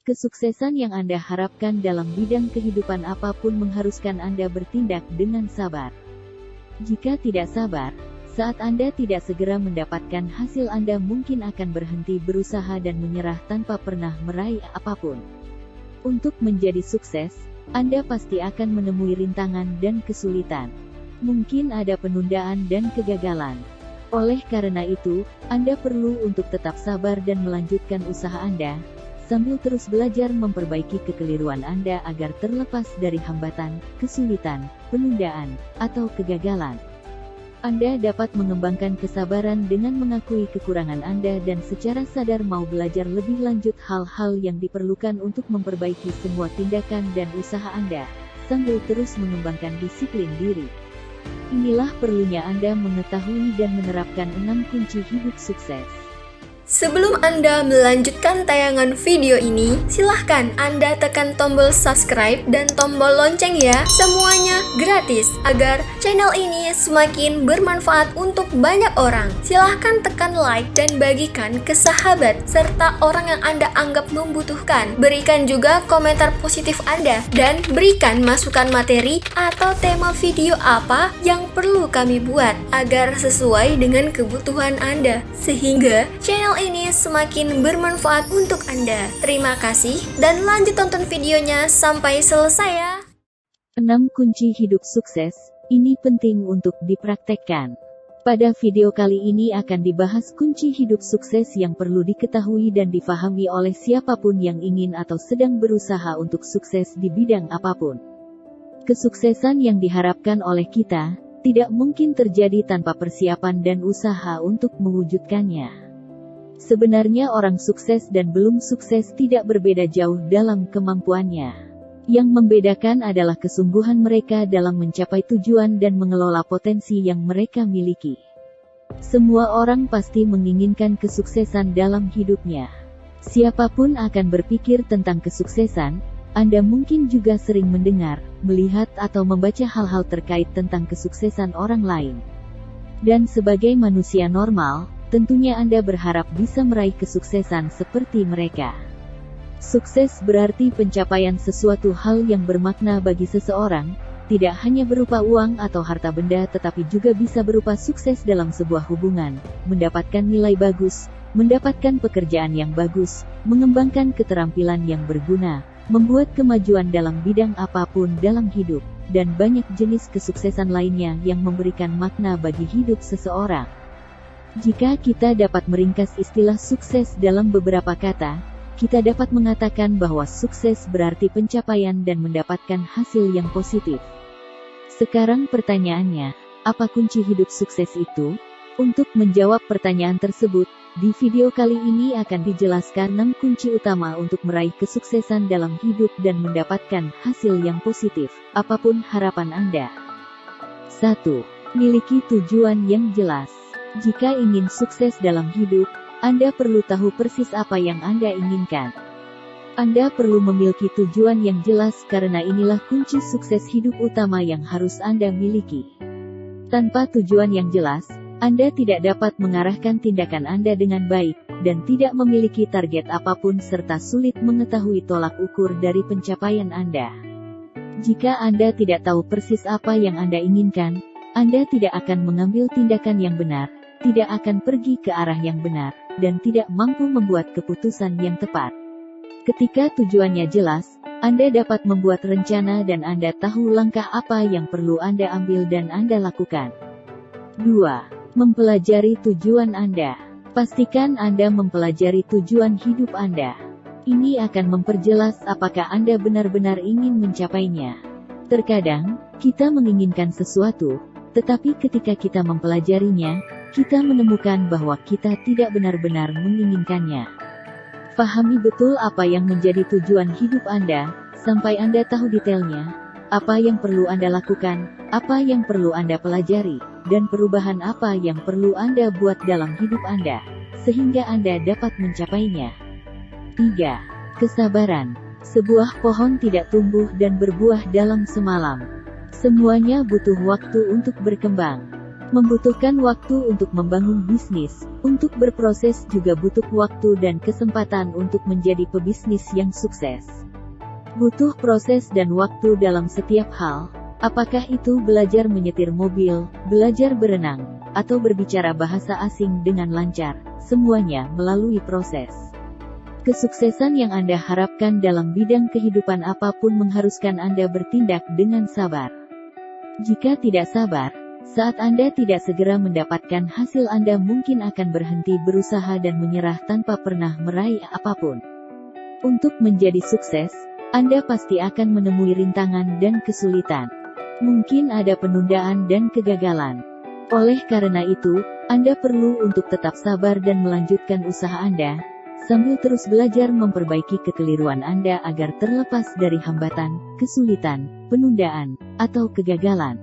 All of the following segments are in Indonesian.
Kesuksesan yang Anda harapkan dalam bidang kehidupan apapun mengharuskan Anda bertindak dengan sabar. Jika tidak sabar, saat Anda tidak segera mendapatkan hasil, Anda mungkin akan berhenti berusaha dan menyerah tanpa pernah meraih apapun. Untuk menjadi sukses, Anda pasti akan menemui rintangan dan kesulitan. Mungkin ada penundaan dan kegagalan. Oleh karena itu, Anda perlu untuk tetap sabar dan melanjutkan usaha Anda, sambil terus belajar memperbaiki kekeliruan Anda agar terlepas dari hambatan, kesulitan, penundaan, atau kegagalan. Anda dapat mengembangkan kesabaran dengan mengakui kekurangan Anda dan secara sadar mau belajar lebih lanjut hal-hal yang diperlukan untuk memperbaiki semua tindakan dan usaha Anda, sambil terus mengembangkan disiplin diri. Inilah perlunya Anda mengetahui dan menerapkan 6 kunci hidup sukses. Sebelum Anda melanjutkan tayangan video ini, silahkan Anda tekan tombol subscribe dan tombol lonceng ya. Semuanya gratis, agar channel ini semakin bermanfaat untuk banyak orang. Silahkan tekan like dan bagikan ke sahabat, serta orang yang Anda anggap membutuhkan. Berikan juga komentar positif Anda, dan berikan masukan materi atau tema video apa yang perlu kami buat, agar sesuai dengan kebutuhan Anda, sehingga channel ini semakin bermanfaat untuk Anda. Terima kasih, dan lanjut tonton videonya sampai selesai ya. 6 kunci hidup sukses, ini penting untuk dipraktekkan. Pada video kali ini akan dibahas kunci hidup sukses yang perlu diketahui dan difahami oleh siapapun yang ingin atau sedang berusaha untuk sukses di bidang apapun. Kesuksesan yang diharapkan oleh kita, tidak mungkin terjadi tanpa persiapan dan usaha untuk mewujudkannya. Sebenarnya orang sukses dan belum sukses tidak berbeda jauh dalam kemampuannya. Yang membedakan adalah kesungguhan mereka dalam mencapai tujuan dan mengelola potensi yang mereka miliki. Semua orang pasti menginginkan kesuksesan dalam hidupnya. Siapapun akan berpikir tentang kesuksesan. Anda mungkin juga sering mendengar, melihat atau membaca hal-hal terkait tentang kesuksesan orang lain. Dan sebagai manusia normal, tentunya Anda berharap bisa meraih kesuksesan seperti mereka. Sukses berarti pencapaian sesuatu hal yang bermakna bagi seseorang, tidak hanya berupa uang atau harta benda tetapi juga bisa berupa sukses dalam sebuah hubungan, mendapatkan nilai bagus, mendapatkan pekerjaan yang bagus, mengembangkan keterampilan yang berguna, membuat kemajuan dalam bidang apapun dalam hidup, dan banyak jenis kesuksesan lainnya yang memberikan makna bagi hidup seseorang. Jika kita dapat meringkas istilah sukses dalam beberapa kata, kita dapat mengatakan bahwa sukses berarti pencapaian dan mendapatkan hasil yang positif. Sekarang pertanyaannya, apa kunci hidup sukses itu? Untuk menjawab pertanyaan tersebut, di video kali ini akan dijelaskan 6 kunci utama untuk meraih kesuksesan dalam hidup dan mendapatkan hasil yang positif, apapun harapan Anda. 1. Miliki tujuan yang jelas. Jika ingin sukses dalam hidup, Anda perlu tahu persis apa yang Anda inginkan. Anda perlu memiliki tujuan yang jelas karena inilah kunci sukses hidup utama yang harus Anda miliki. Tanpa tujuan yang jelas, Anda tidak dapat mengarahkan tindakan Anda dengan baik, dan tidak memiliki target apapun serta sulit mengetahui tolak ukur dari pencapaian Anda. Jika Anda tidak tahu persis apa yang Anda inginkan, Anda tidak akan mengambil tindakan yang benar, tidak akan pergi ke arah yang benar, dan tidak mampu membuat keputusan yang tepat. Ketika tujuannya jelas, Anda dapat membuat rencana dan Anda tahu langkah apa yang perlu Anda ambil dan Anda lakukan. 2. Mempelajari tujuan Anda. Pastikan Anda mempelajari tujuan hidup Anda. Ini akan memperjelas apakah Anda benar-benar ingin mencapainya. Terkadang, kita menginginkan sesuatu, tetapi ketika kita mempelajarinya, kita menemukan bahwa kita tidak benar-benar menginginkannya. Pahami betul apa yang menjadi tujuan hidup Anda, sampai Anda tahu detailnya, apa yang perlu Anda lakukan, apa yang perlu Anda pelajari, dan perubahan apa yang perlu Anda buat dalam hidup Anda, sehingga Anda dapat mencapainya. 3. Kesabaran. Sebuah pohon tidak tumbuh dan berbuah dalam semalam. Semuanya butuh waktu untuk berkembang. Membutuhkan waktu untuk membangun bisnis, untuk berproses juga butuh waktu dan kesempatan untuk menjadi pebisnis yang sukses. Butuh proses dan waktu dalam setiap hal, apakah itu belajar menyetir mobil, belajar berenang, atau berbicara bahasa asing dengan lancar, semuanya melalui proses. Kesuksesan yang Anda harapkan dalam bidang kehidupan apapun mengharuskan Anda bertindak dengan sabar. Jika tidak sabar, saat Anda tidak segera mendapatkan hasil, Anda mungkin akan berhenti berusaha dan menyerah tanpa pernah meraih apapun. Untuk menjadi sukses, Anda pasti akan menemui rintangan dan kesulitan. Mungkin ada penundaan dan kegagalan. Oleh karena itu, Anda perlu untuk tetap sabar dan melanjutkan usaha Anda, sambil terus belajar memperbaiki kekeliruan Anda agar terlepas dari hambatan, kesulitan, penundaan, atau kegagalan.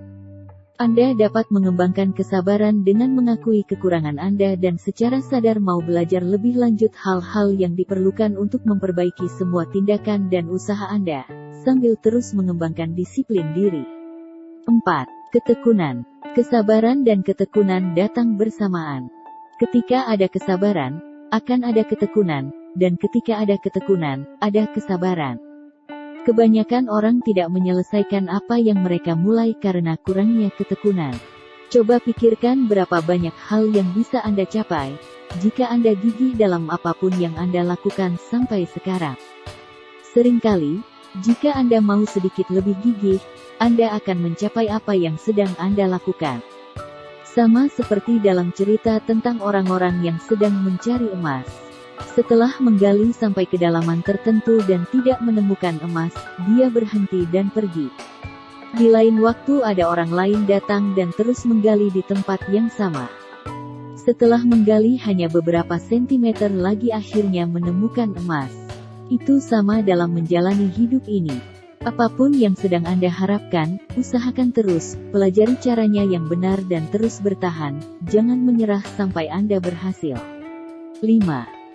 Anda dapat mengembangkan kesabaran dengan mengakui kekurangan Anda dan secara sadar mau belajar lebih lanjut hal-hal yang diperlukan untuk memperbaiki semua tindakan dan usaha Anda, sambil terus mengembangkan disiplin diri. 4. Ketekunan. Kesabaran dan ketekunan datang bersamaan. Ketika ada kesabaran, akan ada ketekunan, dan ketika ada ketekunan, ada kesabaran. Kebanyakan orang tidak menyelesaikan apa yang mereka mulai karena kurangnya ketekunan. Coba pikirkan berapa banyak hal yang bisa Anda capai, jika Anda gigih dalam apapun yang Anda lakukan sampai sekarang. Seringkali, jika Anda mau sedikit lebih gigih, Anda akan mencapai apa yang sedang Anda lakukan. Sama seperti dalam cerita tentang orang-orang yang sedang mencari emas. Setelah menggali sampai kedalaman tertentu dan tidak menemukan emas, dia berhenti dan pergi. Di lain waktu ada orang lain datang dan terus menggali di tempat yang sama. Setelah menggali hanya beberapa sentimeter lagi akhirnya menemukan emas. Itu sama dalam menjalani hidup ini. Apapun yang sedang Anda harapkan, usahakan terus, pelajari caranya yang benar dan terus bertahan, jangan menyerah sampai Anda berhasil. 5.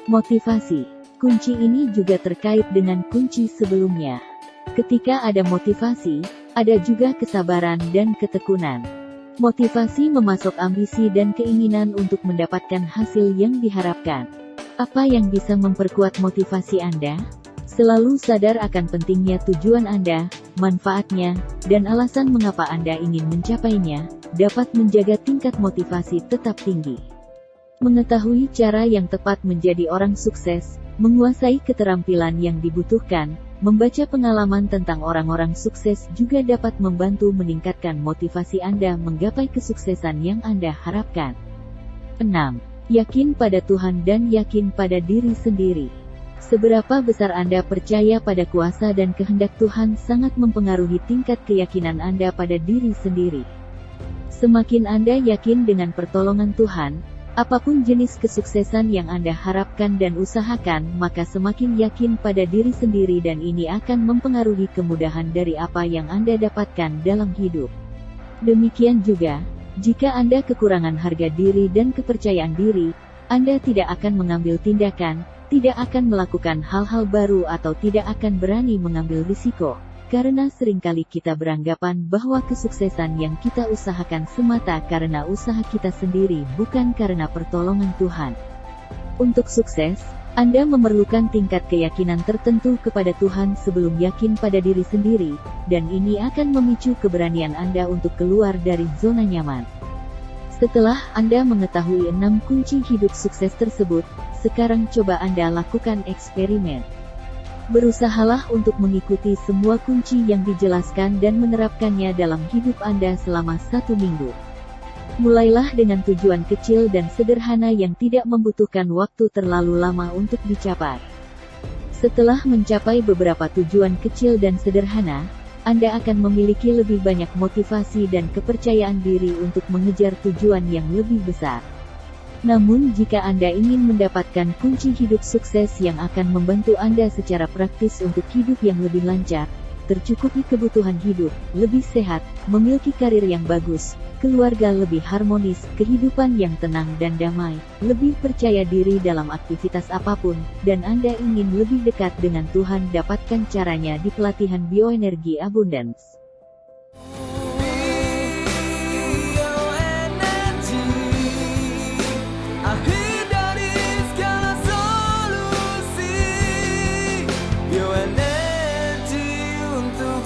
Motivasi. Kunci ini juga terkait dengan kunci sebelumnya. Ketika ada motivasi, ada juga kesabaran dan ketekunan. Motivasi memasok ambisi dan keinginan untuk mendapatkan hasil yang diharapkan. Apa yang bisa memperkuat motivasi Anda? Selalu sadar akan pentingnya tujuan Anda, manfaatnya, dan alasan mengapa Anda ingin mencapainya, dapat menjaga tingkat motivasi tetap tinggi. Mengetahui cara yang tepat menjadi orang sukses, menguasai keterampilan yang dibutuhkan, membaca pengalaman tentang orang-orang sukses juga dapat membantu meningkatkan motivasi Anda menggapai kesuksesan yang Anda harapkan. 6. Yakin pada Tuhan dan yakin pada diri sendiri. Seberapa besar Anda percaya pada kuasa dan kehendak Tuhan sangat mempengaruhi tingkat keyakinan Anda pada diri sendiri. Semakin Anda yakin dengan pertolongan Tuhan, apapun jenis kesuksesan yang Anda harapkan dan usahakan, maka semakin yakin pada diri sendiri dan ini akan mempengaruhi kemudahan dari apa yang Anda dapatkan dalam hidup. Demikian juga, jika Anda kekurangan harga diri dan kepercayaan diri, Anda tidak akan mengambil tindakan, tidak akan melakukan hal-hal baru atau tidak akan berani mengambil risiko. Karena seringkali kita beranggapan bahwa kesuksesan yang kita usahakan semata karena usaha kita sendiri bukan karena pertolongan Tuhan. Untuk sukses, Anda memerlukan tingkat keyakinan tertentu kepada Tuhan sebelum yakin pada diri sendiri, dan ini akan memicu keberanian Anda untuk keluar dari zona nyaman. Setelah Anda mengetahui 6 kunci hidup sukses tersebut, sekarang coba Anda lakukan eksperimen. Berusahalah untuk mengikuti semua kunci yang dijelaskan dan menerapkannya dalam hidup Anda selama 1 minggu. Mulailah dengan tujuan kecil dan sederhana yang tidak membutuhkan waktu terlalu lama untuk dicapai. Setelah mencapai beberapa tujuan kecil dan sederhana, Anda akan memiliki lebih banyak motivasi dan kepercayaan diri untuk mengejar tujuan yang lebih besar. Namun jika Anda ingin mendapatkan kunci hidup sukses yang akan membantu Anda secara praktis untuk hidup yang lebih lancar, tercukupi kebutuhan hidup, lebih sehat, memiliki karir yang bagus, keluarga lebih harmonis, kehidupan yang tenang dan damai, lebih percaya diri dalam aktivitas apapun, dan Anda ingin lebih dekat dengan Tuhan, dapatkan caranya di pelatihan Bioenergi Abundance. bioenergi untuk